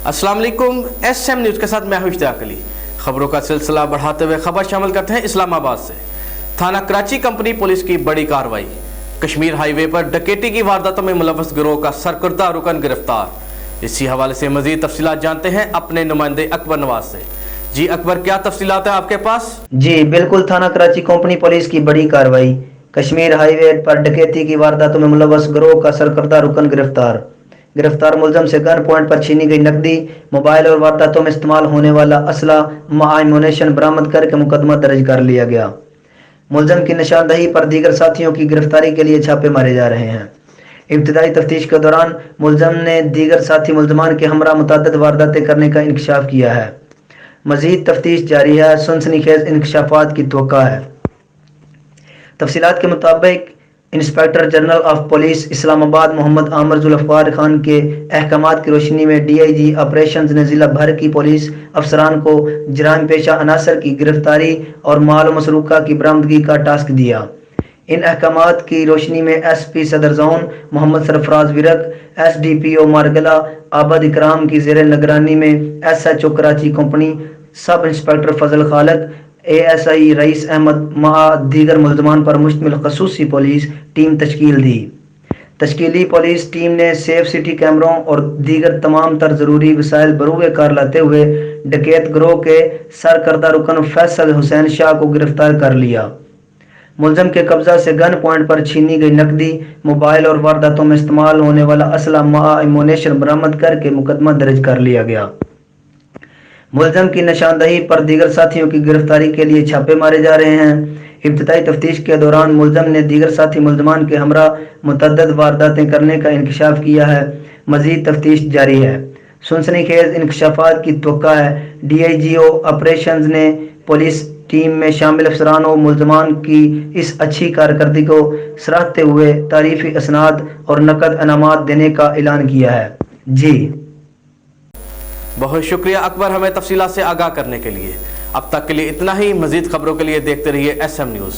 अस्सलाम वालेकुम। SM news के साथ मैं हूं इश्तियाक अली। खबरों का सिलसिला बढ़ाते हुए खबर शामिल करते हैं इस्लामाबाद से। थाना कराची कंपनी पुलिस की बड़ी कार्रवाई। कश्मीर हाईवे पर डकैती की वारदातों में मुलव्वस गिरोह का सरकर्दा रुकन गिरफ्तार। इसी हवाले से मजीद तफसीलात जानते हैं अपने नुमाइंदे अकबर नवाज से। जी अकबर, क्या तफसीलात है आपके पास? जी बिल्कुल, थाना कराची कंपनी पुलिस की बड़ी कार्रवाई। कश्मीर हाईवे पर डकैती की वारदातों में मुलव्वस गिरोह का सरकर्दा रुकन गिरफ्तार मुलजम से गन पॉइंट पर छीनी गई नकदी, मोबाइल और वारदातों में इस्तेमाल होने वाला असला एमुनेशन बरामद करके मुकदमा दर्ज कर लिया गया। मुलजम की निशानदही पर दीगर साथियों की गिरफ्तारी के लिए छापे मारे जा रहे हैं। इब्तिदाई तफ्तीश के दौरान मुलजम ने दीगर साथी मुलजमान के हमरा मुतअद्दिद वारदातें करने का इंकशाफ किया है। मजीद तफ्तीश जारी है। सनसनीखेज इंकशाफात की तवक्का है। तफसीलात के मुताबिक inspector general of police Islamabad Mohammad Aamir Zulfiqar Khan के अहकामात की रोशनी में DIG ऑपरेशंस ने जिला भर की पुलिस अफसरान को जराइम पेशा अनासर की गिरफ्तारी और माल मसरूका की बरामदगी का टास्क दिया। इन अहकामात की रोशनी में SP सदर जोन मोहम्मद सरफराज विरक, SDPO मारगला आबद इकराम की ज़ेर निगरानी में SHO Karachi Company, sub inspector Fazal Khaliq, ASI Rais Ahmed महा दीगर मुल्ज़मान पर मुश्तमिल खसूसी पुलिस टीम तश्कील दी। तश्कीली पुलिस टीम ने सेफ सिटी कैमरों और दीगर तमाम तर ज़रूरी वसाइल बरूए कार लाते हुए डकैत गिरोह के सरकर्दा रुकन फैसल हुसैन शाह को गिरफ्तार कर लिया। मुलजम के कब्जा से गन पॉइंट पर छीनी गई नकदी, मोबाइल और वारदातों में इस्तेमाल होने वाला असला एमुनेशन बरामद करके मुकदमा दर्ज कर लिया गया। मुलजम की निशानदही पर दीगर साथियों की गिरफ्तारी के लिए छापे मारे जा रहे हैं। इब्तिदाई तफ्तीश के दौरान मुलजम ने दीगर साथी मुलजमान के हमरा मुतअद्दिद वारदातें करने का इंकशाफ किया है। मजीद तफ्तीश जारी है। सनसनीखेज इंकशाफात की तवक्का है। DIGO ऑपरेशंस ने पुलिस टीम में शामिल अफसरान और मुलजमान की इस अच्छी कारकर्दगी को सराहते हुए तारीफी असनाद और नकद इनामात देने का ऐलान किया है। जी बहुत शुक्रिया अकबर, हमें तफसीलात से आगाह करने के लिए। अब तक के लिए इतना ही। मजीद खबरों के लिए देखते रहिए SM न्यूज़।